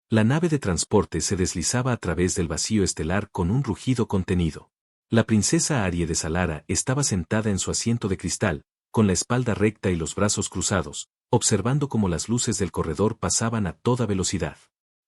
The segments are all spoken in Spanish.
La nave de transporte se deslizaba a través del vacío estelar con un rugido contenido. La princesa Arie de Salara estaba sentada en su asiento de cristal, con la espalda recta y los brazos cruzados, observando cómo las luces del corredor pasaban a toda velocidad.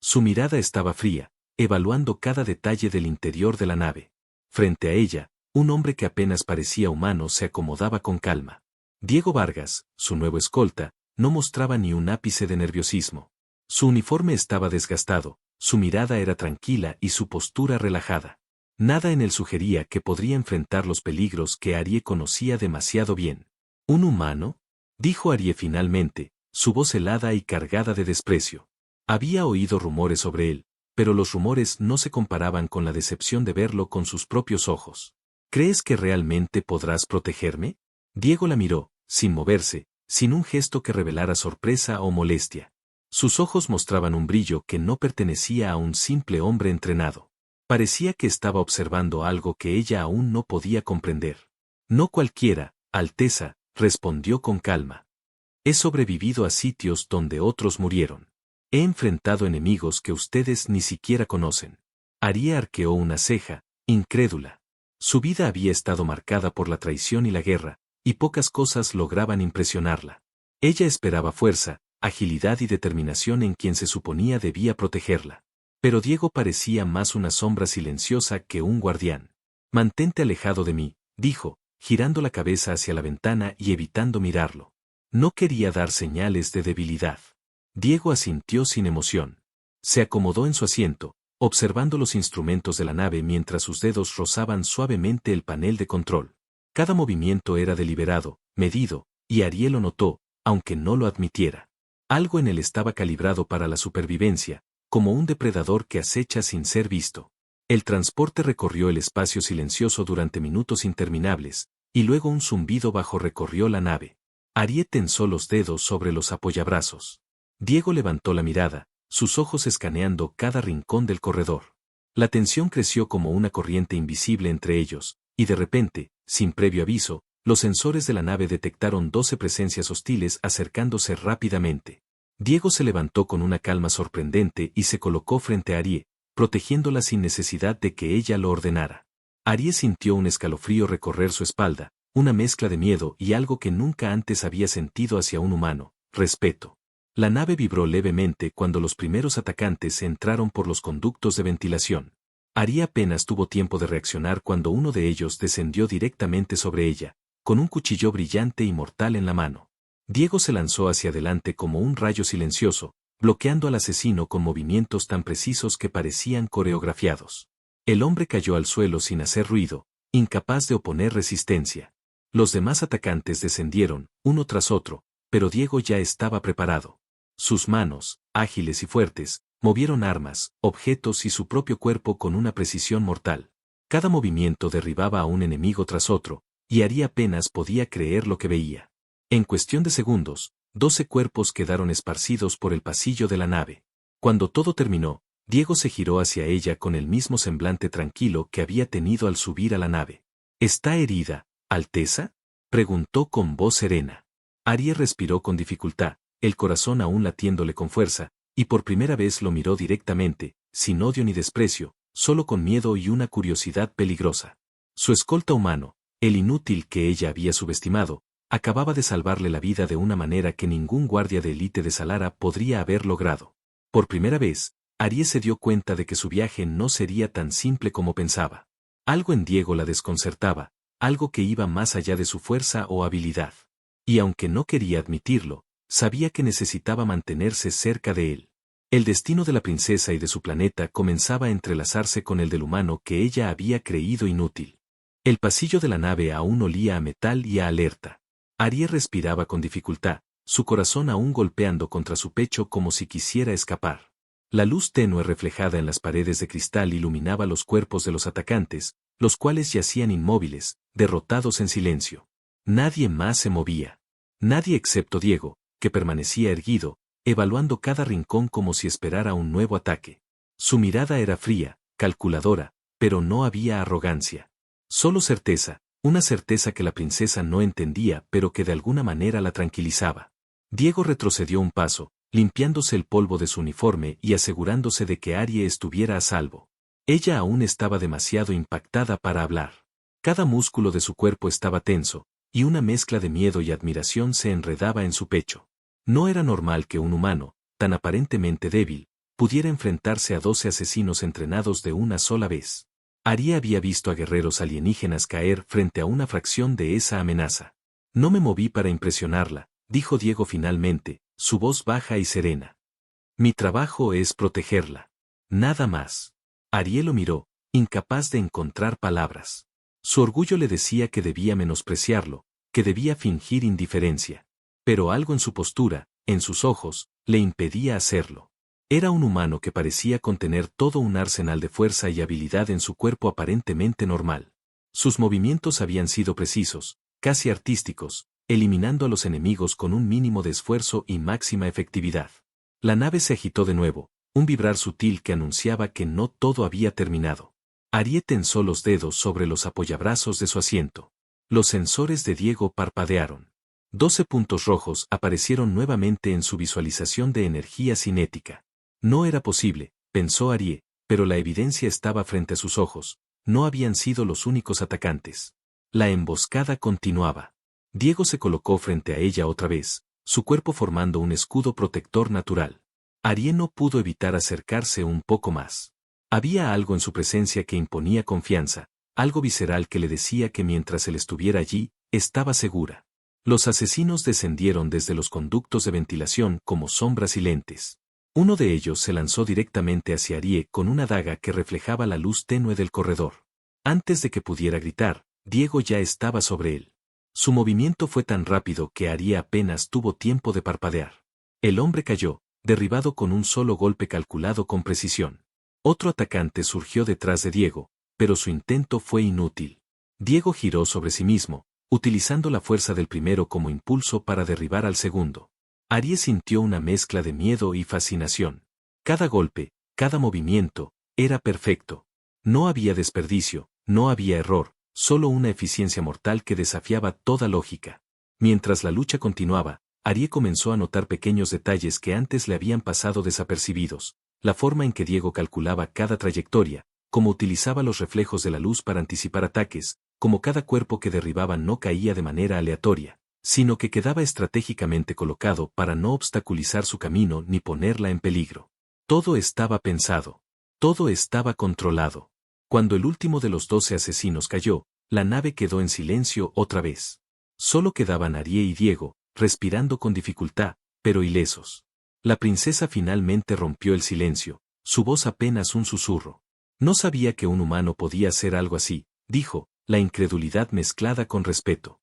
Su mirada estaba fría, evaluando cada detalle del interior de la nave. Frente a ella, un hombre que apenas parecía humano se acomodaba con calma. Diego Vargas, su nuevo escolta, no mostraba ni un ápice de nerviosismo. Su uniforme estaba desgastado, su mirada era tranquila y su postura relajada. Nada en él sugería que podría enfrentar los peligros que Arie conocía demasiado bien. ¿Un humano?, dijo Arie finalmente, su voz helada y cargada de desprecio. Había oído rumores sobre él, pero los rumores no se comparaban con la decepción de verlo con sus propios ojos. ¿Crees que realmente podrás protegerme? Diego la miró, sin moverse, sin un gesto que revelara sorpresa o molestia. Sus ojos mostraban un brillo que no pertenecía a un simple hombre entrenado. Parecía que estaba observando algo que ella aún no podía comprender. No cualquiera, Alteza, respondió con calma. He sobrevivido a sitios donde otros murieron. He enfrentado enemigos que ustedes ni siquiera conocen. Arie arqueó una ceja, incrédula. Su vida había estado marcada por la traición y la guerra, y pocas cosas lograban impresionarla. Ella esperaba fuerza, agilidad y determinación en quien se suponía debía protegerla. Pero Diego parecía más una sombra silenciosa que un guardián. Mantente alejado de mí, dijo, girando la cabeza hacia la ventana y evitando mirarlo. No quería dar señales de debilidad. Diego asintió sin emoción. Se acomodó en su asiento, observando los instrumentos de la nave mientras sus dedos rozaban suavemente el panel de control. Cada movimiento era deliberado, medido, y Arie lo notó, aunque no lo admitiera. Algo en él estaba calibrado para la supervivencia, como un depredador que acecha sin ser visto. El transporte recorrió el espacio silencioso durante minutos interminables, y luego un zumbido bajo recorrió la nave. Arie tensó los dedos sobre los apoyabrazos. Diego levantó la mirada, sus ojos escaneando cada rincón del corredor. La tensión creció como una corriente invisible entre ellos, y de repente, sin previo aviso, los sensores de la nave detectaron 12 presencias hostiles acercándose rápidamente. Diego se levantó con una calma sorprendente y se colocó frente a Arie, protegiéndola sin necesidad de que ella lo ordenara. Arie sintió un escalofrío recorrer su espalda, una mezcla de miedo y algo que nunca antes había sentido hacia un humano, respeto. La nave vibró levemente cuando los primeros atacantes entraron por los conductos de ventilación. Arie apenas tuvo tiempo de reaccionar cuando uno de ellos descendió directamente sobre ella, con un cuchillo brillante y mortal en la mano. Diego se lanzó hacia adelante como un rayo silencioso, bloqueando al asesino con movimientos tan precisos que parecían coreografiados. El hombre cayó al suelo sin hacer ruido, incapaz de oponer resistencia. Los demás atacantes descendieron, uno tras otro, pero Diego ya estaba preparado. Sus manos, ágiles y fuertes, movieron armas, objetos y su propio cuerpo con una precisión mortal. Cada movimiento derribaba a un enemigo tras otro, y Arie apenas podía creer lo que veía. En cuestión de segundos, 12 cuerpos quedaron esparcidos por el pasillo de la nave. Cuando todo terminó, Diego se giró hacia ella con el mismo semblante tranquilo que había tenido al subir a la nave. ¿Está herida, Alteza?, preguntó con voz serena. Arie respiró con dificultad, el corazón aún latiéndole con fuerza, y por primera vez lo miró directamente, sin odio ni desprecio, solo con miedo y una curiosidad peligrosa. Su escolta humano, el inútil que ella había subestimado, acababa de salvarle la vida de una manera que ningún guardia de élite de Salara podría haber logrado. Por primera vez, Arie se dio cuenta de que su viaje no sería tan simple como pensaba. Algo en Diego la desconcertaba, algo que iba más allá de su fuerza o habilidad. Y aunque no quería admitirlo, sabía que necesitaba mantenerse cerca de él. El destino de la princesa y de su planeta comenzaba a entrelazarse con el del humano que ella había creído inútil. El pasillo de la nave aún olía a metal y a alerta. Arie respiraba con dificultad, su corazón aún golpeando contra su pecho como si quisiera escapar. La luz tenue reflejada en las paredes de cristal iluminaba los cuerpos de los atacantes, los cuales yacían inmóviles, derrotados en silencio. Nadie más se movía. Nadie excepto Diego, que permanecía erguido, evaluando cada rincón como si esperara un nuevo ataque. Su mirada era fría, calculadora, pero no había arrogancia. Solo certeza, una certeza que la princesa no entendía pero que de alguna manera la tranquilizaba. Diego retrocedió un paso, limpiándose el polvo de su uniforme y asegurándose de que Arie estuviera a salvo. Ella aún estaba demasiado impactada para hablar. Cada músculo de su cuerpo estaba tenso, y una mezcla de miedo y admiración se enredaba en su pecho. No era normal que un humano, tan aparentemente débil, pudiera enfrentarse a 12 asesinos entrenados de una sola vez. Arie había visto a guerreros alienígenas caer frente a una fracción de esa amenaza. No me moví para impresionarla, dijo Diego finalmente, su voz baja y serena. Mi trabajo es protegerla. Nada más. Arie lo miró, incapaz de encontrar palabras. Su orgullo le decía que debía menospreciarlo, que debía fingir indiferencia. Pero algo en su postura, en sus ojos, le impedía hacerlo. Era un humano que parecía contener todo un arsenal de fuerza y habilidad en su cuerpo aparentemente normal. Sus movimientos habían sido precisos, casi artísticos, eliminando a los enemigos con un mínimo de esfuerzo y máxima efectividad. La nave se agitó de nuevo, un vibrar sutil que anunciaba que no todo había terminado. Arie tensó los dedos sobre los apoyabrazos de su asiento. Los sensores de Diego parpadearon. 12 puntos rojos aparecieron nuevamente en su visualización de energía cinética. No era posible, pensó Arie, pero la evidencia estaba frente a sus ojos. No habían sido los únicos atacantes. La emboscada continuaba. Diego se colocó frente a ella otra vez, su cuerpo formando un escudo protector natural. Arie no pudo evitar acercarse un poco más. Había algo en su presencia que imponía confianza, algo visceral que le decía que mientras él estuviera allí, estaba segura. Los asesinos descendieron desde los conductos de ventilación como sombras silentes. Uno de ellos se lanzó directamente hacia Arie con una daga que reflejaba la luz tenue del corredor. Antes de que pudiera gritar, Diego ya estaba sobre él. Su movimiento fue tan rápido que Arie apenas tuvo tiempo de parpadear. El hombre cayó, derribado con un solo golpe calculado con precisión. Otro atacante surgió detrás de Diego, pero su intento fue inútil. Diego giró sobre sí mismo, utilizando la fuerza del primero como impulso para derribar al segundo. Arie sintió una mezcla de miedo y fascinación. Cada golpe, cada movimiento, era perfecto. No había desperdicio, no había error, solo una eficiencia mortal que desafiaba toda lógica. Mientras la lucha continuaba, Arie comenzó a notar pequeños detalles que antes le habían pasado desapercibidos, la forma en que Diego calculaba cada trayectoria, cómo utilizaba los reflejos de la luz para anticipar ataques, cómo cada cuerpo que derribaba no caía de manera aleatoria, sino que quedaba estratégicamente colocado para no obstaculizar su camino ni ponerla en peligro. Todo estaba pensado. Todo estaba controlado. Cuando el último de los 12 asesinos cayó, la nave quedó en silencio otra vez. Solo quedaban Arie y Diego, respirando con dificultad, pero ilesos. La princesa finalmente rompió el silencio, su voz apenas un susurro. No sabía que un humano podía hacer algo así, dijo, la incredulidad mezclada con respeto.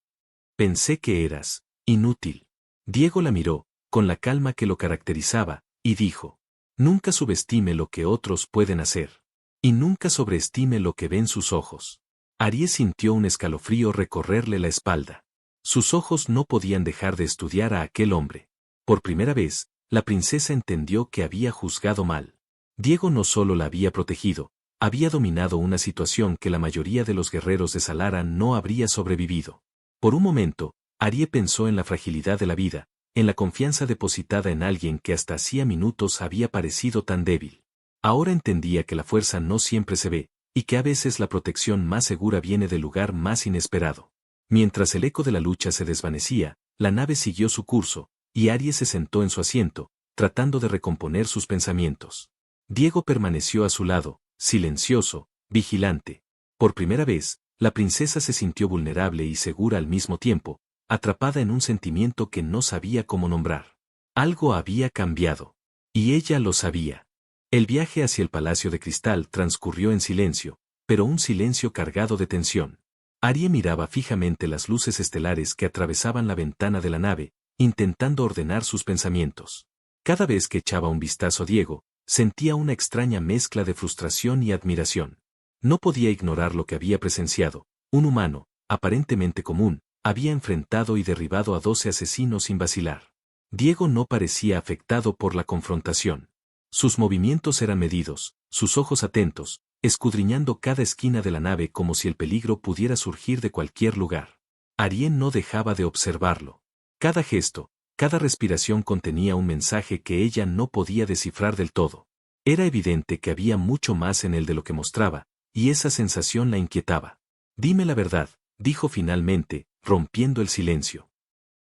Pensé que eras inútil. Diego la miró, con la calma que lo caracterizaba, y dijo, nunca subestime lo que otros pueden hacer. Y nunca sobreestime lo que ven sus ojos. Arie sintió un escalofrío recorrerle la espalda. Sus ojos no podían dejar de estudiar a aquel hombre. Por primera vez, la princesa entendió que había juzgado mal. Diego no solo la había protegido, había dominado una situación que la mayoría de los guerreros de Zalara no habría sobrevivido. Por un momento, Arie pensó en la fragilidad de la vida, en la confianza depositada en alguien que hasta hacía minutos había parecido tan débil. Ahora entendía que la fuerza no siempre se ve, y que a veces la protección más segura viene del lugar más inesperado. Mientras el eco de la lucha se desvanecía, la nave siguió su curso, y Arie se sentó en su asiento, tratando de recomponer sus pensamientos. Diego permaneció a su lado, silencioso, vigilante. Por primera vez, la princesa se sintió vulnerable y segura al mismo tiempo, atrapada en un sentimiento que no sabía cómo nombrar. Algo había cambiado. Y ella lo sabía. El viaje hacia el Palacio de Cristal transcurrió en silencio, pero un silencio cargado de tensión. Arie miraba fijamente las luces estelares que atravesaban la ventana de la nave, intentando ordenar sus pensamientos. Cada vez que echaba un vistazo a Diego, sentía una extraña mezcla de frustración y admiración. No podía ignorar lo que había presenciado. Un humano, aparentemente común, había enfrentado y derribado a 12 asesinos sin vacilar. Diego no parecía afectado por la confrontación. Sus movimientos eran medidos, sus ojos atentos, escudriñando cada esquina de la nave como si el peligro pudiera surgir de cualquier lugar. Arie no dejaba de observarlo. Cada gesto, Cada respiración contenía un mensaje que ella no podía descifrar del todo. Era evidente que había mucho más en él de lo que mostraba, y esa sensación la inquietaba. Dime la verdad, dijo finalmente, rompiendo el silencio.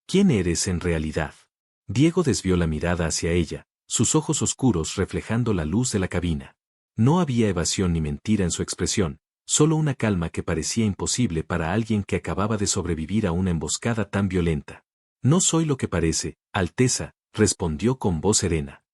¿Quién eres en realidad? Diego desvió la mirada hacia ella, sus ojos oscuros reflejando la luz de la cabina. No había evasión ni mentira en su expresión, solo una calma que parecía imposible para alguien que acababa de sobrevivir a una emboscada tan violenta. No soy lo que parece, Alteza, respondió con voz serena.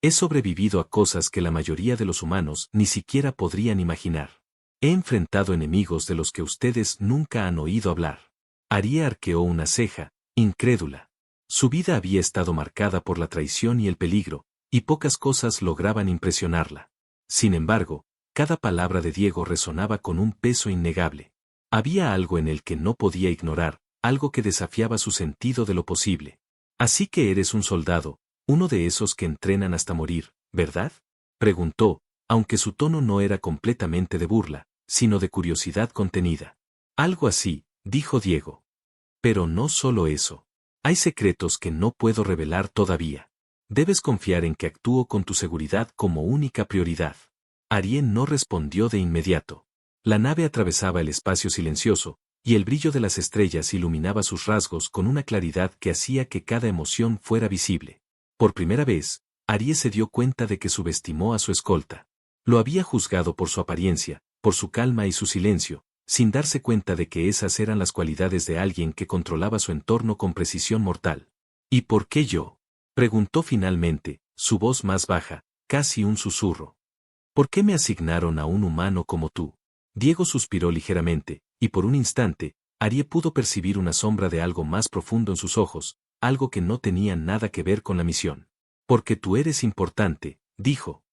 He sobrevivido a cosas que la mayoría de los humanos ni siquiera podrían imaginar. He enfrentado enemigos de los que ustedes nunca han oído hablar. Arie arqueó una ceja, incrédula. Su vida había estado marcada por la traición y el peligro, y pocas cosas lograban impresionarla. Sin embargo, cada palabra de Diego resonaba con un peso innegable. Había algo en él que no podía ignorar, algo que desafiaba su sentido de lo posible. Así que eres un soldado, uno de esos que entrenan hasta morir, ¿verdad? Preguntó, aunque su tono no era completamente de burla, sino de curiosidad contenida. Algo así, dijo Diego. Pero no solo eso. Hay secretos que no puedo revelar todavía. Debes confiar en que actúo con tu seguridad como única prioridad. Arie no respondió de inmediato. La nave atravesaba el espacio silencioso, y el brillo de las estrellas iluminaba sus rasgos con una claridad que hacía que cada emoción fuera visible. Por primera vez, Arie se dio cuenta de que subestimó a su escolta. Lo había juzgado por su apariencia, por su calma y su silencio, sin darse cuenta de que esas eran las cualidades de alguien que controlaba su entorno con precisión mortal. ¿Y por qué yo? Preguntó finalmente, su voz más baja, casi un susurro. ¿Por qué me asignaron a un humano como tú? Diego suspiró ligeramente, y por un instante, Arie pudo percibir una sombra de algo más profundo en sus ojos, algo que no tenía nada que ver con la misión. Porque tú eres importante, dijo.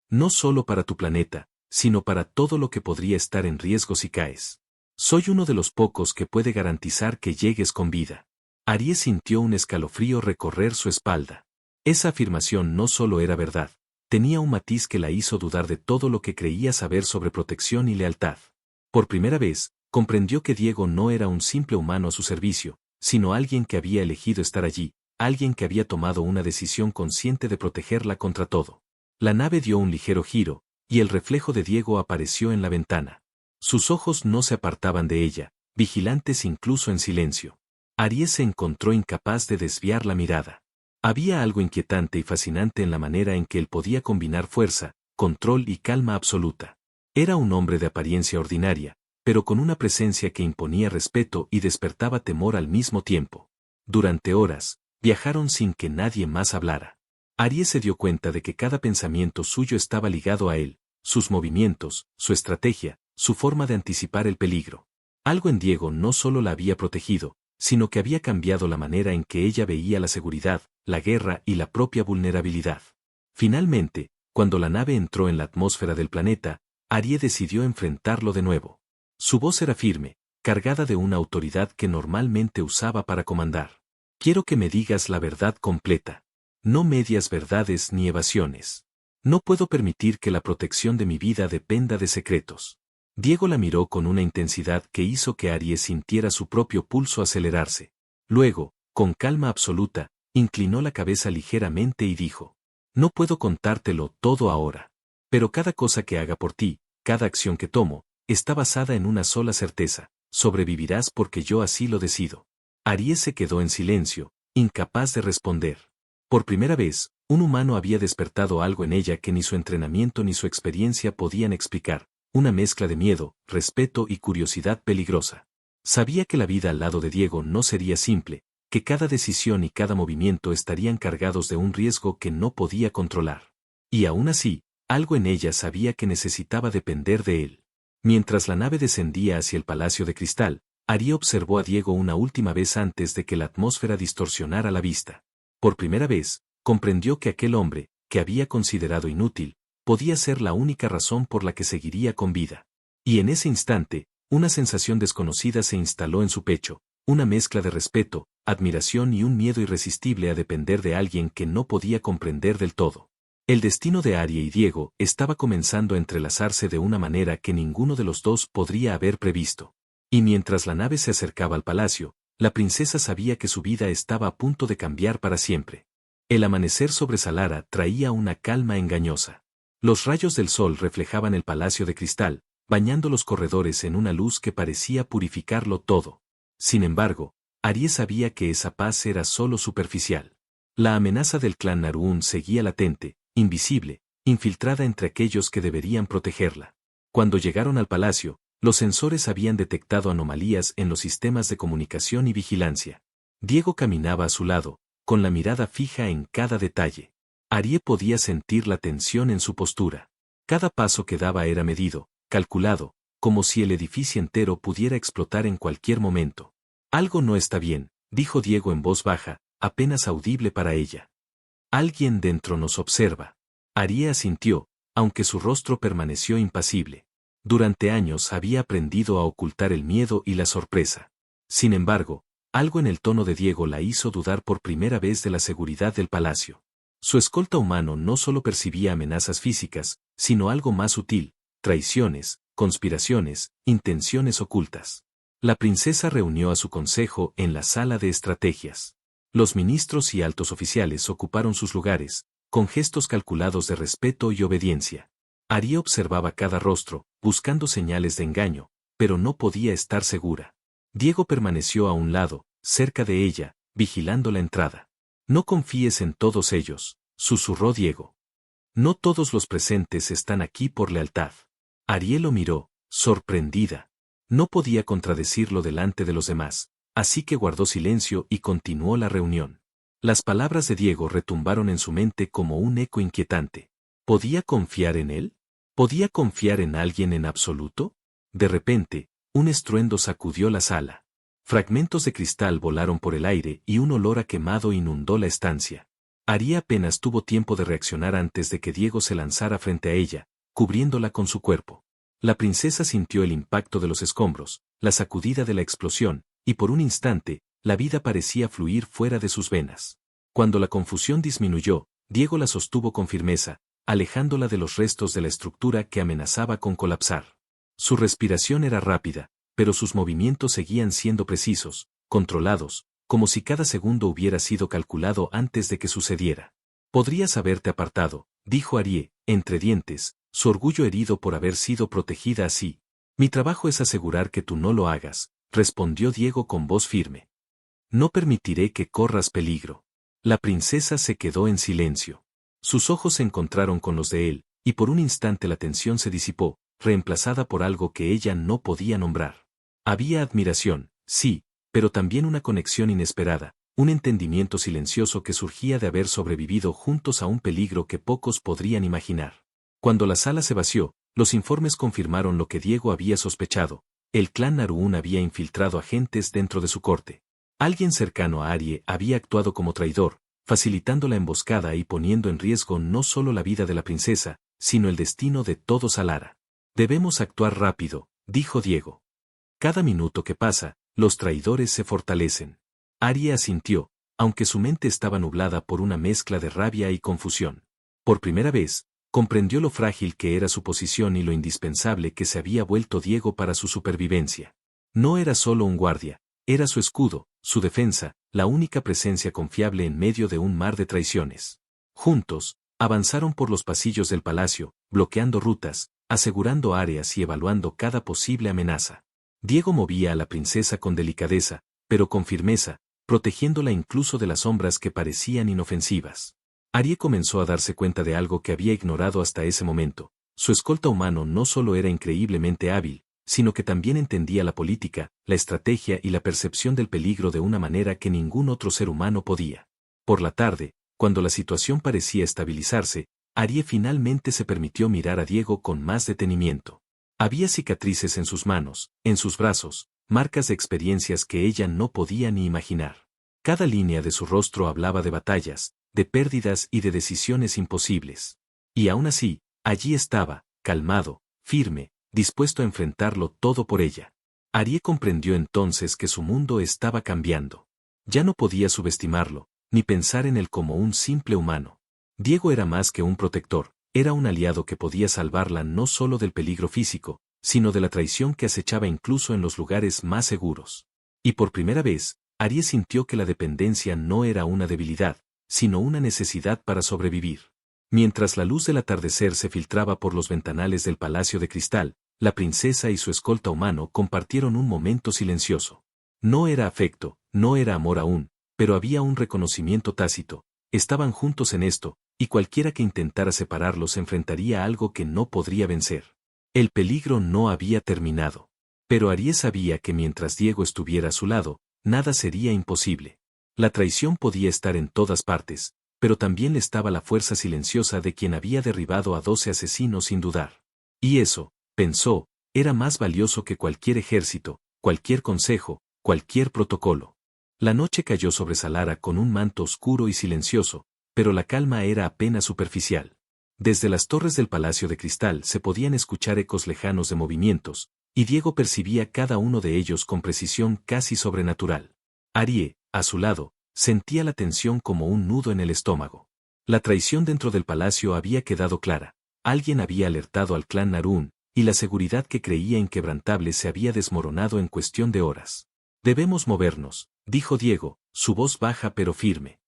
No solo para tu planeta, sino para todo lo que podría estar en riesgo si caes. Soy uno de los pocos que puede garantizar que llegues con vida. Arie sintió un escalofrío recorrer su espalda. Esa afirmación no solo era verdad, tenía un matiz que la hizo dudar de todo lo que creía saber sobre protección y lealtad. Por primera vez, comprendió que Diego no era un simple humano a su servicio, sino alguien que había elegido estar allí, alguien que había tomado una decisión consciente de protegerla contra todo. La nave dio un ligero giro, y el reflejo de Diego apareció en la ventana. Sus ojos no se apartaban de ella, vigilantes incluso en silencio. Arie se encontró incapaz de desviar la mirada. Había algo inquietante y fascinante en la manera en que él podía combinar fuerza, control y calma absoluta. Era un hombre de apariencia ordinaria, pero con una presencia que imponía respeto y despertaba temor al mismo tiempo. Durante horas, viajaron sin que nadie más hablara. Arie se dio cuenta de que cada pensamiento suyo estaba ligado a él, sus movimientos, su estrategia, su forma de anticipar el peligro. Algo en Diego no solo la había protegido, sino que había cambiado la manera en que ella veía la seguridad, la guerra y la propia vulnerabilidad. Finalmente, cuando la nave entró en la atmósfera del planeta, Arie decidió enfrentarlo de nuevo. Su voz era firme, cargada de una autoridad que normalmente usaba para comandar. Quiero que me digas la verdad completa. No medias verdades ni evasiones. No puedo permitir que la protección de mi vida dependa de secretos. Diego la miró con una intensidad que hizo que Arie sintiera su propio pulso acelerarse. Luego, con calma absoluta, inclinó la cabeza ligeramente y dijo: No puedo contártelo todo ahora. Pero cada cosa que haga por ti, cada acción que tomo, está basada en una sola certeza: sobrevivirás porque yo así lo decido. Arie se quedó en silencio, incapaz de responder. Por primera vez, un humano había despertado algo en ella que ni su entrenamiento ni su experiencia podían explicar, una mezcla de miedo, respeto y curiosidad peligrosa. Sabía que la vida al lado de Diego no sería simple, que cada decisión y cada movimiento estarían cargados de un riesgo que no podía controlar. Y aún así, algo en ella sabía que necesitaba depender de él. Mientras la nave descendía hacia el Palacio de Cristal, Arie observó a Diego una última vez antes de que la atmósfera distorsionara la vista. Por primera vez, comprendió que aquel hombre, que había considerado inútil, podía ser la única razón por la que seguiría con vida. Y en ese instante, una sensación desconocida se instaló en su pecho, una mezcla de respeto, admiración y un miedo irresistible a depender de alguien que no podía comprender del todo. El destino de Arie y Diego estaba comenzando a entrelazarse de una manera que ninguno de los dos podría haber previsto. Y mientras la nave se acercaba al palacio, La princesa sabía que su vida estaba a punto de cambiar para siempre. El amanecer sobre Salara traía una calma engañosa. Los rayos del sol reflejaban el palacio de cristal, bañando los corredores en una luz que parecía purificarlo todo. Sin embargo, Arie sabía que esa paz era solo superficial. La amenaza del clan Naruun seguía latente, invisible, infiltrada entre aquellos que deberían protegerla. Cuando llegaron al palacio, los sensores habían detectado anomalías en los sistemas de comunicación y vigilancia. Diego caminaba a su lado, con la mirada fija en cada detalle. Arie podía sentir la tensión en su postura. Cada paso que daba era medido, calculado, como si el edificio entero pudiera explotar en cualquier momento. Algo no está bien, dijo Diego en voz baja, apenas audible para ella. Alguien dentro nos observa. Arie asintió, aunque su rostro permaneció impasible. Durante años había aprendido a ocultar el miedo y la sorpresa. Sin embargo, algo en el tono de Diego la hizo dudar por primera vez de la seguridad del palacio. Su escolta humano no solo percibía amenazas físicas, sino algo más sutil, traiciones, conspiraciones, intenciones ocultas. La princesa reunió a su consejo en la sala de estrategias. Los ministros y altos oficiales ocuparon sus lugares, con gestos calculados de respeto y obediencia. Arie observaba cada rostro, buscando señales de engaño, pero no podía estar segura. Diego permaneció a un lado, cerca de ella, vigilando la entrada. No confíes en todos ellos, susurró Diego. No todos los presentes están aquí por lealtad. Arie lo miró, sorprendida. No podía contradecirlo delante de los demás, así que guardó silencio y continuó la reunión. Las palabras de Diego retumbaron en su mente como un eco inquietante. ¿Podía confiar en él? ¿Podía confiar en alguien en absoluto? De repente, un estruendo sacudió la sala. Fragmentos de cristal volaron por el aire y un olor a quemado inundó la estancia. Arie apenas tuvo tiempo de reaccionar antes de que Diego se lanzara frente a ella, cubriéndola con su cuerpo. La princesa sintió el impacto de los escombros, la sacudida de la explosión, y por un instante, la vida parecía fluir fuera de sus venas. Cuando la confusión disminuyó, Diego la sostuvo con firmeza, alejándola de los restos de la estructura que amenazaba con colapsar. Su respiración era rápida, pero sus movimientos seguían siendo precisos, controlados, como si cada segundo hubiera sido calculado antes de que sucediera. Podrías haberte apartado, dijo Arie, entre dientes, su orgullo herido por haber sido protegida así. Mi trabajo es asegurar que tú no lo hagas, respondió Diego con voz firme. No permitiré que corras peligro. La princesa se quedó en silencio. Sus ojos se encontraron con los de él, y por un instante la tensión se disipó, reemplazada por algo que ella no podía nombrar. Había admiración, sí, pero también una conexión inesperada, un entendimiento silencioso que surgía de haber sobrevivido juntos a un peligro que pocos podrían imaginar. Cuando la sala se vació, los informes confirmaron lo que Diego había sospechado. El clan Naruun había infiltrado agentes dentro de su corte. Alguien cercano a Arie había actuado como traidor, facilitando la emboscada y poniendo en riesgo no solo la vida de la princesa, sino el destino de todo Salara. Debemos actuar rápido, dijo Diego. Cada minuto que pasa, los traidores se fortalecen. Arie asintió, aunque su mente estaba nublada por una mezcla de rabia y confusión. Por primera vez, comprendió lo frágil que era su posición y lo indispensable que se había vuelto Diego para su supervivencia. No era solo un guardia, era su escudo, su defensa, la única presencia confiable en medio de un mar de traiciones. Juntos, avanzaron por los pasillos del palacio, bloqueando rutas, asegurando áreas y evaluando cada posible amenaza. Diego movía a la princesa con delicadeza, pero con firmeza, protegiéndola incluso de las sombras que parecían inofensivas. Arie comenzó a darse cuenta de algo que había ignorado hasta ese momento. Su escolta humano no solo era increíblemente hábil, sino que también entendía la política, la estrategia y la percepción del peligro de una manera que ningún otro ser humano podía. Por la tarde, cuando la situación parecía estabilizarse, Arie finalmente se permitió mirar a Diego con más detenimiento. Había cicatrices en sus manos, en sus brazos, marcas de experiencias que ella no podía ni imaginar. Cada línea de su rostro hablaba de batallas, de pérdidas y de decisiones imposibles. Y aún así, allí estaba, calmado, firme, dispuesto a enfrentarlo todo por ella. Arie comprendió entonces que su mundo estaba cambiando. Ya no podía subestimarlo, ni pensar en él como un simple humano. Diego era más que un protector, era un aliado que podía salvarla no solo del peligro físico, sino de la traición que acechaba incluso en los lugares más seguros. Y por primera vez, Arie sintió que la dependencia no era una debilidad, sino una necesidad para sobrevivir. Mientras la luz del atardecer se filtraba por los ventanales del palacio de cristal, la princesa y su escolta humano compartieron un momento silencioso. No era afecto, no era amor aún, pero había un reconocimiento tácito. Estaban juntos en esto, y cualquiera que intentara separarlos enfrentaría algo que no podría vencer. El peligro no había terminado. Pero Arie sabía que mientras Diego estuviera a su lado, nada sería imposible. La traición podía estar en todas partes, pero también le estaba la fuerza silenciosa de quien había derribado a 12 asesinos sin dudar. Y eso, pensó, era más valioso que cualquier ejército, cualquier consejo, cualquier protocolo. La noche cayó sobre Salara con un manto oscuro y silencioso, pero la calma era apenas superficial. Desde las torres del Palacio de Cristal se podían escuchar ecos lejanos de movimientos, y Diego percibía cada uno de ellos con precisión casi sobrenatural. Arie, a su lado, sentía la tensión como un nudo en el estómago. La traición dentro del palacio había quedado clara. Alguien había alertado al clan Narún, y la seguridad que creía inquebrantable se había desmoronado en cuestión de horas. Debemos movernos, dijo Diego, su voz baja pero firme.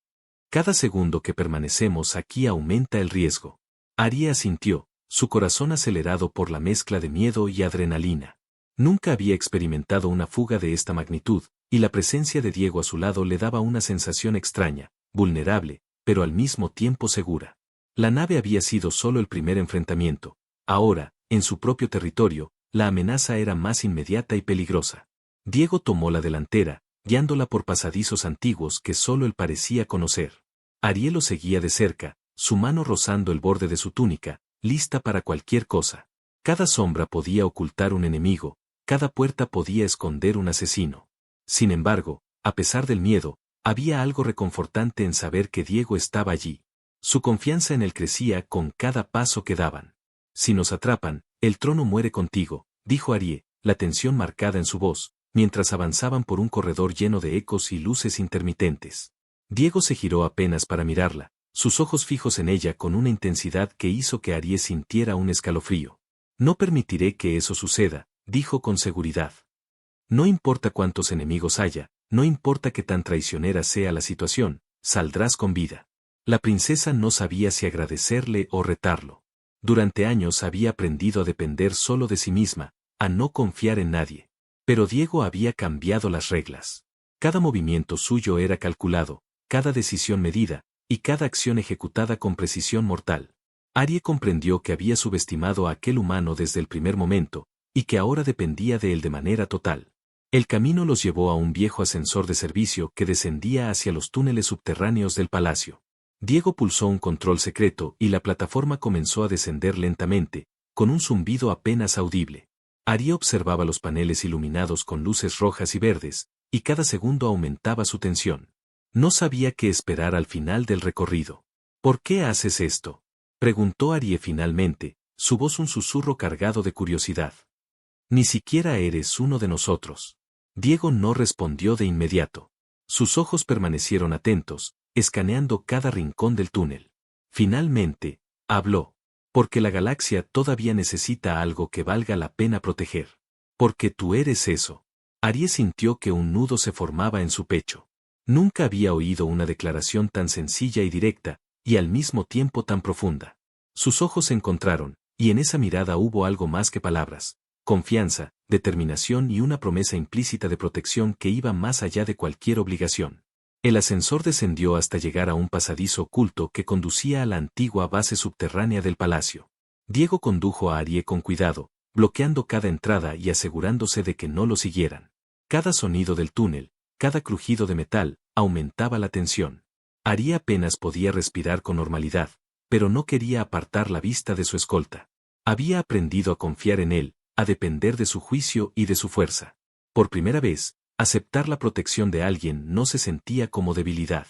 Cada segundo que permanecemos aquí aumenta el riesgo. Arie asintió, su corazón acelerado por la mezcla de miedo y adrenalina. Nunca había experimentado una fuga de esta magnitud, y la presencia de Diego a su lado le daba una sensación extraña, vulnerable, pero al mismo tiempo segura. La nave había sido solo el primer enfrentamiento. Ahora, en su propio territorio, la amenaza era más inmediata y peligrosa. Diego tomó la delantera, guiándola por pasadizos antiguos que solo él parecía conocer. Arie lo seguía de cerca, su mano rozando el borde de su túnica, lista para cualquier cosa. Cada sombra podía ocultar un enemigo, cada puerta podía esconder un asesino. Sin embargo, a pesar del miedo, había algo reconfortante en saber que Diego estaba allí. Su confianza en él crecía con cada paso que daban. Si nos atrapan, el trono muere contigo, dijo Arie, la tensión marcada en su voz, mientras avanzaban por un corredor lleno de ecos y luces intermitentes. Diego se giró apenas para mirarla, sus ojos fijos en ella con una intensidad que hizo que Arie sintiera un escalofrío. No permitiré que eso suceda, dijo con seguridad. No importa cuántos enemigos haya, no importa qué tan traicionera sea la situación, saldrás con vida. La princesa no sabía si agradecerle o retarlo. Durante años había aprendido a depender solo de sí misma, a no confiar en nadie. Pero Diego había cambiado las reglas. Cada movimiento suyo era calculado, cada decisión medida, y cada acción ejecutada con precisión mortal. Arie comprendió que había subestimado a aquel humano desde el primer momento, y que ahora dependía de él de manera total. El camino los llevó a un viejo ascensor de servicio que descendía hacia los túneles subterráneos del palacio. Diego pulsó un control secreto y la plataforma comenzó a descender lentamente, con un zumbido apenas audible. Arie observaba los paneles iluminados con luces rojas y verdes, y cada segundo aumentaba su tensión. No sabía qué esperar al final del recorrido. ¿Por qué haces esto?, preguntó Arie finalmente, su voz un susurro cargado de curiosidad. Ni siquiera eres uno de nosotros. Diego no respondió de inmediato. Sus ojos permanecieron atentos, escaneando cada rincón del túnel. Finalmente, habló. Porque la galaxia todavía necesita algo que valga la pena proteger. Porque tú eres eso. Arie sintió que un nudo se formaba en su pecho. Nunca había oído una declaración tan sencilla y directa, y al mismo tiempo tan profunda. Sus ojos se encontraron, y en esa mirada hubo algo más que palabras. Confianza, determinación y una promesa implícita de protección que iba más allá de cualquier obligación. El ascensor descendió hasta llegar a un pasadizo oculto que conducía a la antigua base subterránea del palacio. Diego condujo a Arie con cuidado, bloqueando cada entrada y asegurándose de que no lo siguieran. Cada sonido del túnel, cada crujido de metal, aumentaba la tensión. Arie apenas podía respirar con normalidad, pero no quería apartar la vista de su escolta. Había aprendido a confiar en él, a depender de su juicio y de su fuerza. Por primera vez, aceptar la protección de alguien no se sentía como debilidad.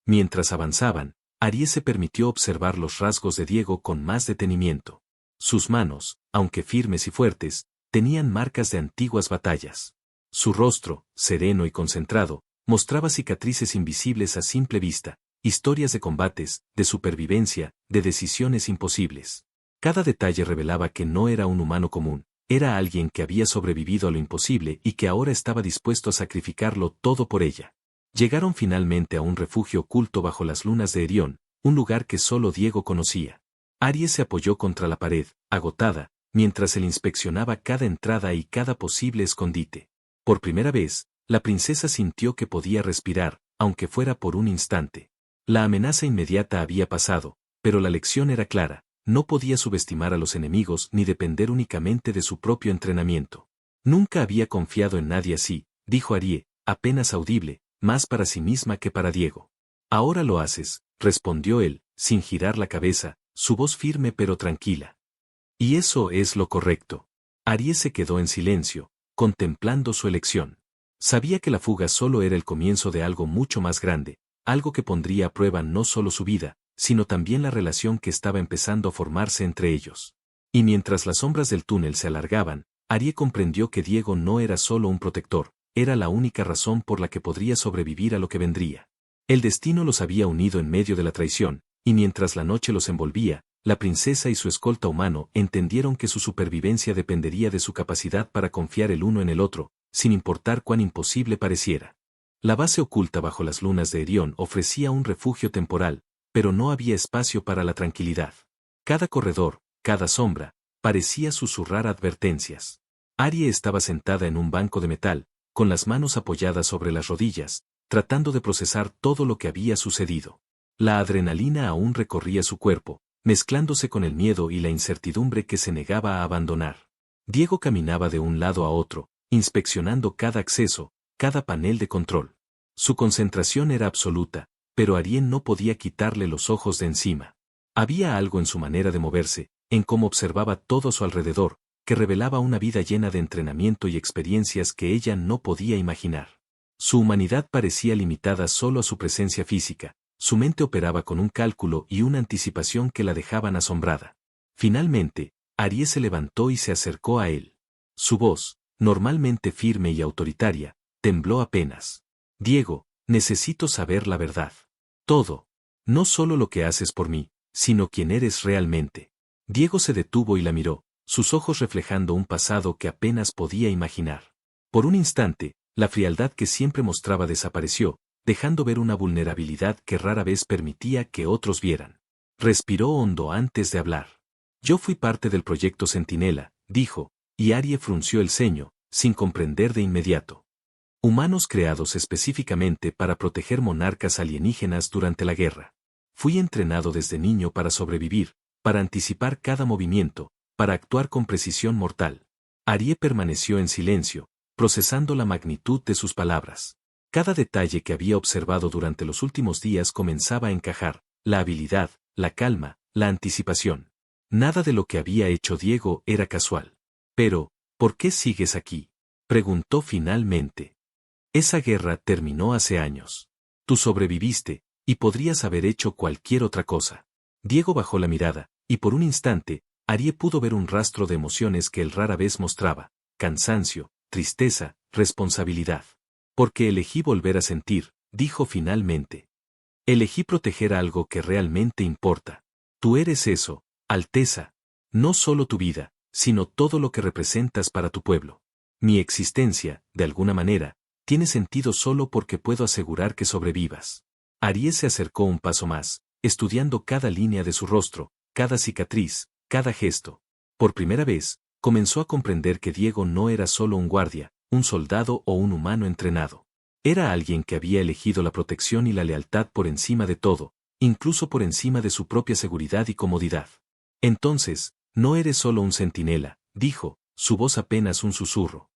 Mientras avanzaban, Arie se permitió observar los rasgos de Diego con más detenimiento. Sus manos, aunque firmes y fuertes, tenían marcas de antiguas batallas. Su rostro, sereno y concentrado, mostraba cicatrices invisibles a simple vista, historias de combates, de supervivencia, de decisiones imposibles. Cada detalle revelaba que no era un humano común. Era alguien que había sobrevivido a lo imposible y que ahora estaba dispuesto a sacrificarlo todo por ella. Llegaron finalmente a un refugio oculto bajo las lunas de Erión, un lugar que solo Diego conocía. Aries se apoyó contra la pared, agotada, mientras él inspeccionaba cada entrada y cada posible escondite. Por primera vez, la princesa sintió que podía respirar, aunque fuera por un instante. La amenaza inmediata había pasado, pero la lección era clara: no podía subestimar a los enemigos ni depender únicamente de su propio entrenamiento. Nunca había confiado en nadie así, dijo Arie, apenas audible, más para sí misma que para Diego. Ahora lo haces, respondió él, sin girar la cabeza, su voz firme pero tranquila. Y eso es lo correcto. Arie se quedó en silencio, contemplando su elección. Sabía que la fuga solo era el comienzo de algo mucho más grande, algo que pondría a prueba no solo su vida, sino también la relación que estaba empezando a formarse entre ellos. Y mientras las sombras del túnel se alargaban, Arie comprendió que Diego no era solo un protector, era la única razón por la que podría sobrevivir a lo que vendría. El destino los había unido en medio de la traición, y mientras la noche los envolvía, la princesa y su escolta humano entendieron que su supervivencia dependería de su capacidad para confiar el uno en el otro, sin importar cuán imposible pareciera. La base oculta bajo las lunas de Erión ofrecía un refugio temporal, pero no había espacio para la tranquilidad. Cada corredor, cada sombra, parecía susurrar advertencias. Arie estaba sentada en un banco de metal, con las manos apoyadas sobre las rodillas, tratando de procesar todo lo que había sucedido. La adrenalina aún recorría su cuerpo, mezclándose con el miedo y la incertidumbre que se negaba a abandonar. Diego caminaba de un lado a otro, inspeccionando cada acceso, cada panel de control. Su concentración era absoluta, pero Arie no podía quitarle los ojos de encima. Había algo en su manera de moverse, en cómo observaba todo a su alrededor, que revelaba una vida llena de entrenamiento y experiencias que ella no podía imaginar. Su humanidad parecía limitada solo a su presencia física, su mente operaba con un cálculo y una anticipación que la dejaban asombrada. Finalmente, Arie se levantó y se acercó a él. Su voz, normalmente firme y autoritaria, tembló apenas. Diego, necesito saber la verdad. Todo. No solo lo que haces por mí, sino quién eres realmente. Diego se detuvo y la miró, sus ojos reflejando un pasado que apenas podía imaginar. Por un instante, la frialdad que siempre mostraba desapareció, dejando ver una vulnerabilidad que rara vez permitía que otros vieran. Respiró hondo antes de hablar. Yo fui parte del proyecto Centinela, dijo, y Arie frunció el ceño, sin comprender de inmediato. Humanos creados específicamente para proteger monarcas alienígenas durante la guerra. Fui entrenado desde niño para sobrevivir, para anticipar cada movimiento, para actuar con precisión mortal. Arie permaneció en silencio, procesando la magnitud de sus palabras. Cada detalle que había observado durante los últimos días comenzaba a encajar: la habilidad, la calma, la anticipación. Nada de lo que había hecho Diego era casual. Pero, ¿por qué sigues aquí?, preguntó finalmente. Esa guerra terminó hace años. Tú sobreviviste, y podrías haber hecho cualquier otra cosa. Diego bajó la mirada, y por un instante, Arie pudo ver un rastro de emociones que él rara vez mostraba: cansancio, tristeza, responsabilidad. Porque elegí volver a sentir, dijo finalmente. Elegí proteger algo que realmente importa. Tú eres eso, Alteza. No solo tu vida, sino todo lo que representas para tu pueblo. Mi existencia, de alguna manera, tiene sentido solo porque puedo asegurar que sobrevivas. Arie se acercó un paso más, estudiando cada línea de su rostro, cada cicatriz, cada gesto. Por primera vez, comenzó a comprender que Diego no era solo un guardia, un soldado o un humano entrenado. Era alguien que había elegido la protección y la lealtad por encima de todo, incluso por encima de su propia seguridad y comodidad. Entonces, no eres solo un centinela, dijo, su voz apenas un susurro.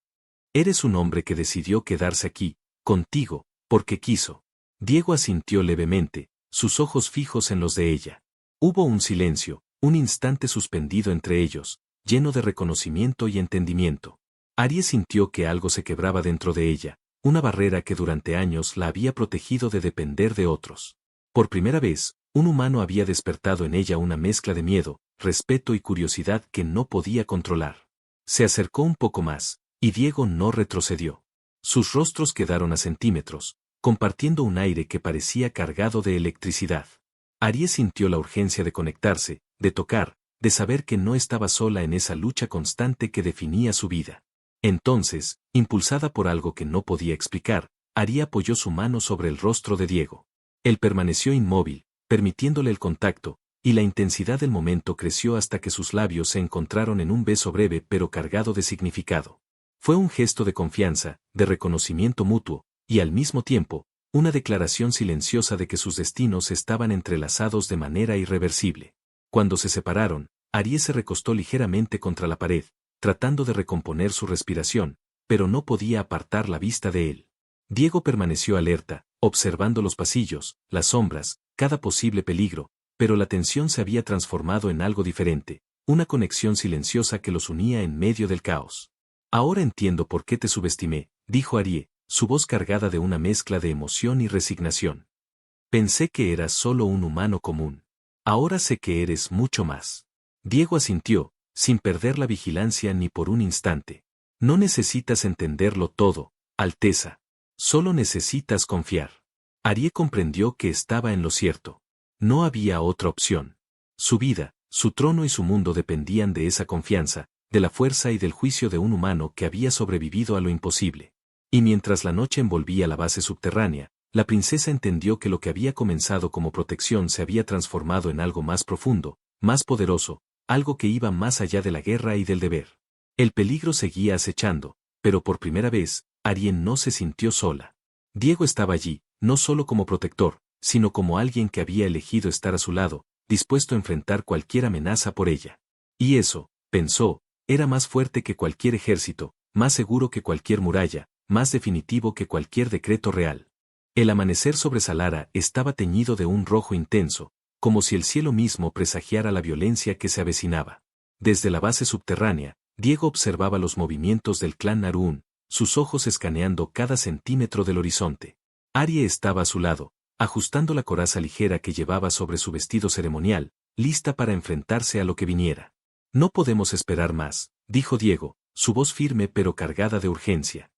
Eres un hombre que decidió quedarse aquí, contigo, porque quiso. Diego asintió levemente, sus ojos fijos en los de ella. Hubo un silencio, un instante suspendido entre ellos, lleno de reconocimiento y entendimiento. Arie sintió que algo se quebraba dentro de ella, una barrera que durante años la había protegido de depender de otros. Por primera vez, un humano había despertado en ella una mezcla de miedo, respeto y curiosidad que no podía controlar. Se acercó un poco más, y Diego no retrocedió. Sus rostros quedaron a centímetros, compartiendo un aire que parecía cargado de electricidad. Arie sintió la urgencia de conectarse, de tocar, de saber que no estaba sola en esa lucha constante que definía su vida. Entonces, impulsada por algo que no podía explicar, Arie apoyó su mano sobre el rostro de Diego. Él permaneció inmóvil, permitiéndole el contacto, y la intensidad del momento creció hasta que sus labios se encontraron en un beso breve pero cargado de significado. Fue un gesto de confianza, de reconocimiento mutuo, y al mismo tiempo, una declaración silenciosa de que sus destinos estaban entrelazados de manera irreversible. Cuando se separaron, Arie se recostó ligeramente contra la pared, tratando de recomponer su respiración, pero no podía apartar la vista de él. Diego permaneció alerta, observando los pasillos, las sombras, cada posible peligro, pero la tensión se había transformado en algo diferente, una conexión silenciosa que los unía en medio del caos. Ahora entiendo por qué te subestimé, dijo Arie, su voz cargada de una mezcla de emoción y resignación. Pensé que eras solo un humano común. Ahora sé que eres mucho más. Diego asintió, sin perder la vigilancia ni por un instante. No necesitas entenderlo todo, Alteza. Solo necesitas confiar. Arie comprendió que estaba en lo cierto. No había otra opción. Su vida, su trono y su mundo dependían de esa confianza, de la fuerza y del juicio de un humano que había sobrevivido a lo imposible. Y mientras la noche envolvía la base subterránea, la princesa entendió que lo que había comenzado como protección se había transformado en algo más profundo, más poderoso, algo que iba más allá de la guerra y del deber. El peligro seguía acechando, pero por primera vez, Arie no se sintió sola. Diego estaba allí, no solo como protector, sino como alguien que había elegido estar a su lado, dispuesto a enfrentar cualquier amenaza por ella. Y eso, pensó, era más fuerte que cualquier ejército, más seguro que cualquier muralla, más definitivo que cualquier decreto real. El amanecer sobre Salara estaba teñido de un rojo intenso, como si el cielo mismo presagiara la violencia que se avecinaba. Desde la base subterránea, Diego observaba los movimientos del clan Naruun, sus ojos escaneando cada centímetro del horizonte. Arie estaba a su lado, ajustando la coraza ligera que llevaba sobre su vestido ceremonial, lista para enfrentarse a lo que viniera. No podemos esperar más, dijo Diego, su voz firme pero cargada de urgencia.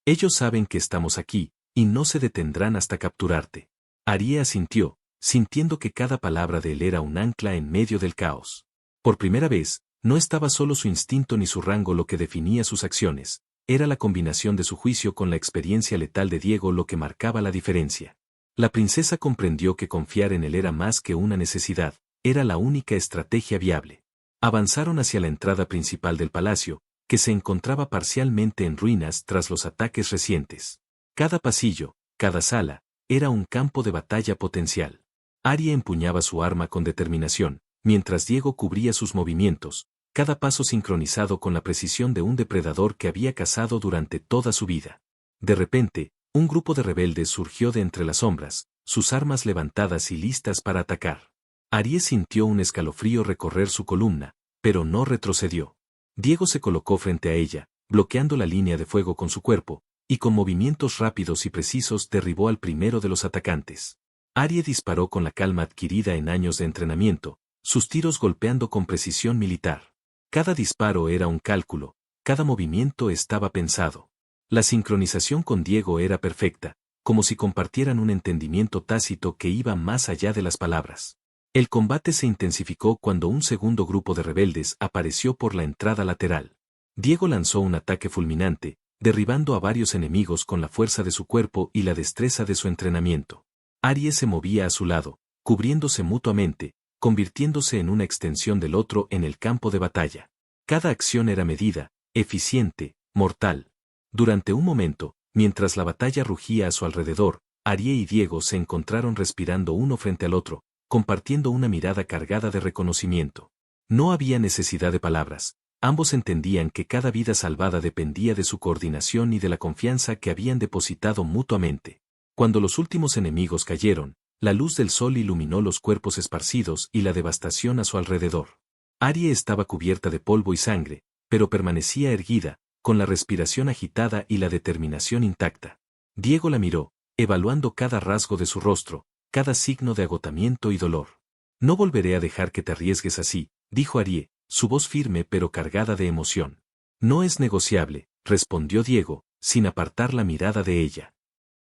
Ellos saben que estamos aquí, y no se detendrán hasta capturarte. Arie asintió, sintiendo que cada palabra de él era un ancla en medio del caos. Por primera vez, no estaba solo su instinto ni su rango lo que definía sus acciones, era la combinación de su juicio con la experiencia letal de Diego lo que marcaba la diferencia. La princesa comprendió que confiar en él era más que una necesidad, era la única estrategia viable. Avanzaron hacia la entrada principal del palacio, que se encontraba parcialmente en ruinas tras los ataques recientes. Cada pasillo, cada sala, era un campo de batalla potencial. Arie empuñaba su arma con determinación, mientras Diego cubría sus movimientos, cada paso sincronizado con la precisión de un depredador que había cazado durante toda su vida. De repente, un grupo de rebeldes surgió de entre las sombras, sus armas levantadas y listas para atacar. Arie sintió un escalofrío recorrer su columna, pero no retrocedió. Diego se colocó frente a ella, bloqueando la línea de fuego con su cuerpo, y con movimientos rápidos y precisos derribó al primero de los atacantes. Arie disparó con la calma adquirida en años de entrenamiento, sus tiros golpeando con precisión militar. Cada disparo era un cálculo, cada movimiento estaba pensado. La sincronización con Diego era perfecta, como si compartieran un entendimiento tácito que iba más allá de las palabras. El combate se intensificó cuando un segundo grupo de rebeldes apareció por la entrada lateral. Diego lanzó un ataque fulminante, derribando a varios enemigos con la fuerza de su cuerpo y la destreza de su entrenamiento. Arie se movía a su lado, cubriéndose mutuamente, convirtiéndose en una extensión del otro en el campo de batalla. Cada acción era medida, eficiente, mortal. Durante un momento, mientras la batalla rugía a su alrededor, Arie y Diego se encontraron respirando uno frente al otro, compartiendo una mirada cargada de reconocimiento. No había necesidad de palabras, ambos entendían que cada vida salvada dependía de su coordinación y de la confianza que habían depositado mutuamente. Cuando los últimos enemigos cayeron, la luz del sol iluminó los cuerpos esparcidos y la devastación a su alrededor. Arie estaba cubierta de polvo y sangre, pero permanecía erguida, con la respiración agitada y la determinación intacta. Diego la miró, evaluando cada rasgo de su rostro, cada signo de agotamiento y dolor. No volveré a dejar que te arriesgues así, dijo Arie, su voz firme pero cargada de emoción. No es negociable, respondió Diego, sin apartar la mirada de ella.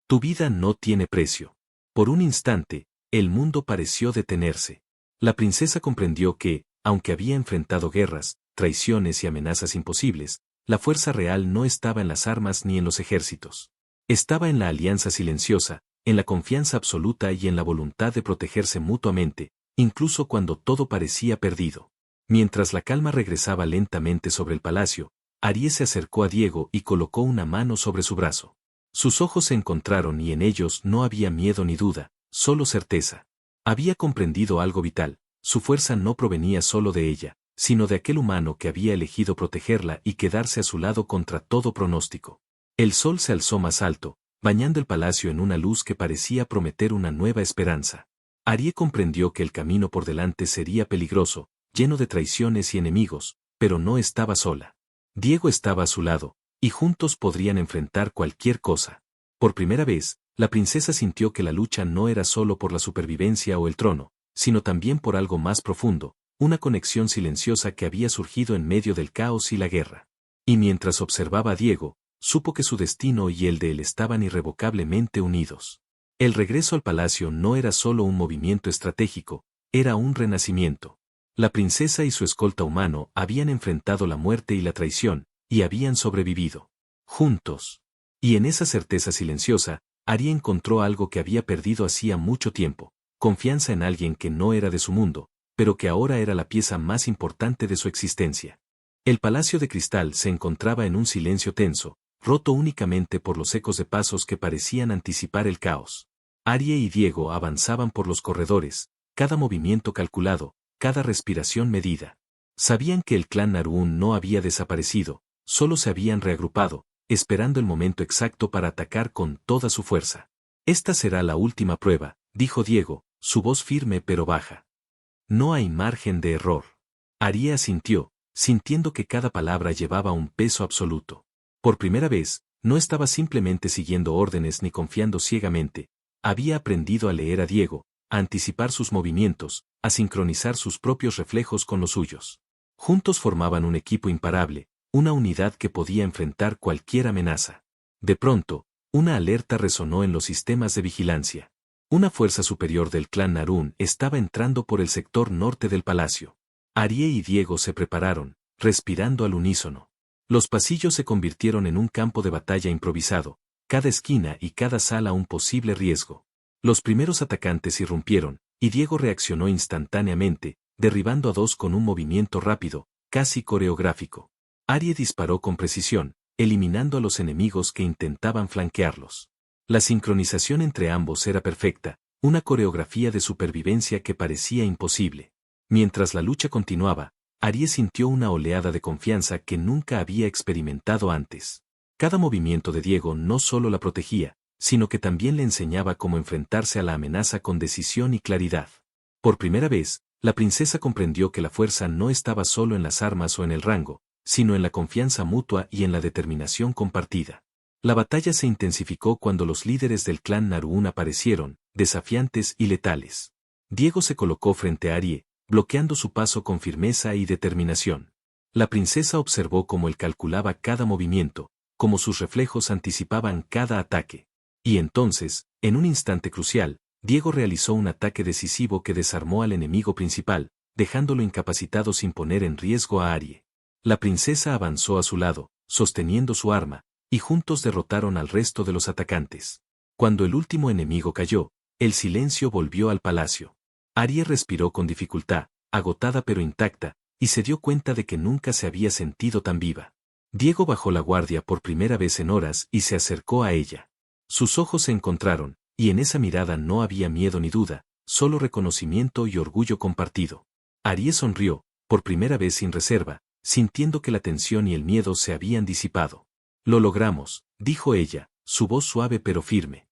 Tu vida no tiene precio. Por un instante, el mundo pareció detenerse. La princesa comprendió que, aunque había enfrentado guerras, traiciones y amenazas imposibles, la fuerza real no estaba en las armas ni en los ejércitos. Estaba en la alianza silenciosa, en la confianza absoluta y en la voluntad de protegerse mutuamente, incluso cuando todo parecía perdido. Mientras la calma regresaba lentamente sobre el palacio, Aries se acercó a Diego y colocó una mano sobre su brazo. Sus ojos se encontraron y en ellos no había miedo ni duda, solo certeza. Había comprendido algo vital, su fuerza no provenía solo de ella, sino de aquel humano que había elegido protegerla y quedarse a su lado contra todo pronóstico. El sol se alzó más alto, bañando el palacio en una luz que parecía prometer una nueva esperanza. Arie comprendió que el camino por delante sería peligroso, lleno de traiciones y enemigos, pero no estaba sola. Diego estaba a su lado, y juntos podrían enfrentar cualquier cosa. Por primera vez, la princesa sintió que la lucha no era solo por la supervivencia o el trono, sino también por algo más profundo, una conexión silenciosa que había surgido en medio del caos y la guerra. Y mientras observaba a Diego, supo que su destino y el de él estaban irrevocablemente unidos. El regreso al palacio no era solo un movimiento estratégico, era un renacimiento. La princesa y su escolta humano habían enfrentado la muerte y la traición, y habían sobrevivido. Juntos. Y en esa certeza silenciosa, Arie encontró algo que había perdido hacía mucho tiempo, confianza en alguien que no era de su mundo, pero que ahora era la pieza más importante de su existencia. El palacio de cristal se encontraba en un silencio tenso, roto únicamente por los ecos de pasos que parecían anticipar el caos. Arie y Diego avanzaban por los corredores, cada movimiento calculado, cada respiración medida. Sabían que el clan Naruun no había desaparecido, solo se habían reagrupado, esperando el momento exacto para atacar con toda su fuerza. Esta será la última prueba, dijo Diego, su voz firme pero baja. No hay margen de error. Arie asintió, sintiendo que cada palabra llevaba un peso absoluto. Por primera vez, no estaba simplemente siguiendo órdenes ni confiando ciegamente, había aprendido a leer a Diego, a anticipar sus movimientos, a sincronizar sus propios reflejos con los suyos. Juntos formaban un equipo imparable, una unidad que podía enfrentar cualquier amenaza. De pronto, una alerta resonó en los sistemas de vigilancia. Una fuerza superior del clan Naruun estaba entrando por el sector norte del palacio. Arie y Diego se prepararon, respirando al unísono. Los pasillos se convirtieron en un campo de batalla improvisado, cada esquina y cada sala un posible riesgo. Los primeros atacantes irrumpieron, y Diego reaccionó instantáneamente, derribando a dos con un movimiento rápido, casi coreográfico. Arie disparó con precisión, eliminando a los enemigos que intentaban flanquearlos. La sincronización entre ambos era perfecta, una coreografía de supervivencia que parecía imposible. Mientras la lucha continuaba, Arie sintió una oleada de confianza que nunca había experimentado antes. Cada movimiento de Diego no solo la protegía, sino que también le enseñaba cómo enfrentarse a la amenaza con decisión y claridad. Por primera vez, la princesa comprendió que la fuerza no estaba solo en las armas o en el rango, sino en la confianza mutua y en la determinación compartida. La batalla se intensificó cuando los líderes del clan Naruun aparecieron, desafiantes y letales. Diego se colocó frente a Arie, bloqueando su paso con firmeza y determinación. La princesa observó cómo él calculaba cada movimiento, cómo sus reflejos anticipaban cada ataque. Y entonces, en un instante crucial, Diego realizó un ataque decisivo que desarmó al enemigo principal, dejándolo incapacitado sin poner en riesgo a Arie. La princesa avanzó a su lado, sosteniendo su arma, y juntos derrotaron al resto de los atacantes. Cuando el último enemigo cayó, el silencio volvió al palacio. Arie respiró con dificultad, agotada pero intacta, y se dio cuenta de que nunca se había sentido tan viva. Diego bajó la guardia por primera vez en horas y se acercó a ella. Sus ojos se encontraron, y en esa mirada no había miedo ni duda, solo reconocimiento y orgullo compartido. Arie sonrió, por primera vez sin reserva, sintiendo que la tensión y el miedo se habían disipado. Lo logramos, dijo ella, su voz suave pero firme.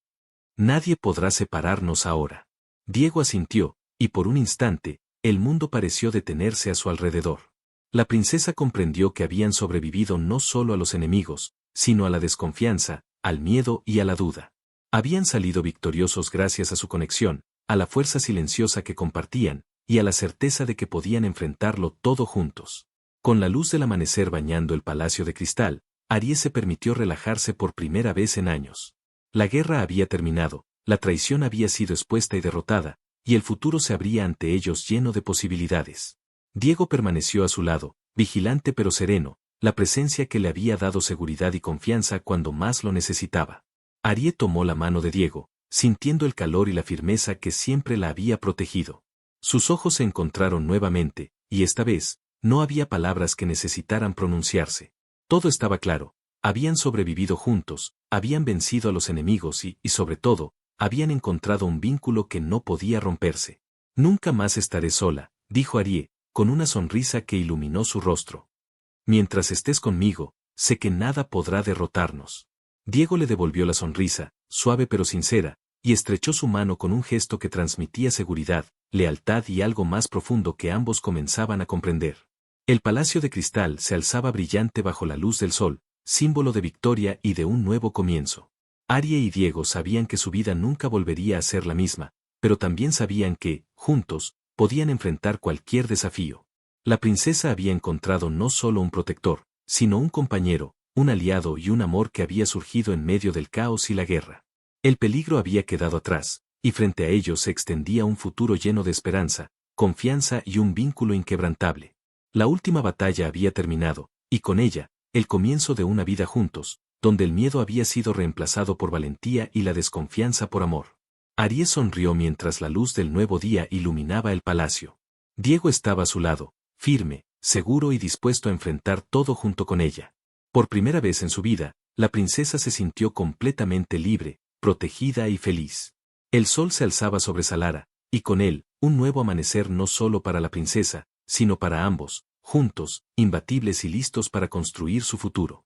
Nadie podrá separarnos ahora. Diego asintió, y por un instante, el mundo pareció detenerse a su alrededor. La princesa comprendió que habían sobrevivido no solo a los enemigos, sino a la desconfianza, al miedo y a la duda. Habían salido victoriosos gracias a su conexión, a la fuerza silenciosa que compartían, y a la certeza de que podían enfrentarlo todo juntos. Con la luz del amanecer bañando el palacio de cristal, Arie se permitió relajarse por primera vez en años. La guerra había terminado, la traición había sido expuesta y derrotada, y el futuro se abría ante ellos lleno de posibilidades. Diego permaneció a su lado, vigilante pero sereno, la presencia que le había dado seguridad y confianza cuando más lo necesitaba. Arie tomó la mano de Diego, sintiendo el calor y la firmeza que siempre la había protegido. Sus ojos se encontraron nuevamente, y esta vez, no había palabras que necesitaran pronunciarse. Todo estaba claro. Habían sobrevivido juntos, habían vencido a los enemigos y, sobre todo, habían encontrado un vínculo que no podía romperse. Nunca más estaré sola, dijo Arie, con una sonrisa que iluminó su rostro. Mientras estés conmigo, sé que nada podrá derrotarnos. Diego le devolvió la sonrisa, suave pero sincera, y estrechó su mano con un gesto que transmitía seguridad, lealtad y algo más profundo que ambos comenzaban a comprender. El palacio de cristal se alzaba brillante bajo la luz del sol, símbolo de victoria y de un nuevo comienzo. Arie y Diego sabían que su vida nunca volvería a ser la misma, pero también sabían que, juntos, podían enfrentar cualquier desafío. La princesa había encontrado no solo un protector, sino un compañero, un aliado y un amor que había surgido en medio del caos y la guerra. El peligro había quedado atrás, y frente a ellos se extendía un futuro lleno de esperanza, confianza y un vínculo inquebrantable. La última batalla había terminado, y con ella, el comienzo de una vida juntos, donde el miedo había sido reemplazado por valentía y la desconfianza por amor. Arie sonrió mientras la luz del nuevo día iluminaba el palacio. Diego estaba a su lado, firme, seguro y dispuesto a enfrentar todo junto con ella. Por primera vez en su vida, la princesa se sintió completamente libre, protegida y feliz. El sol se alzaba sobre Salara, y con él, un nuevo amanecer no solo para la princesa, sino para ambos, juntos, imbatibles y listos para construir su futuro.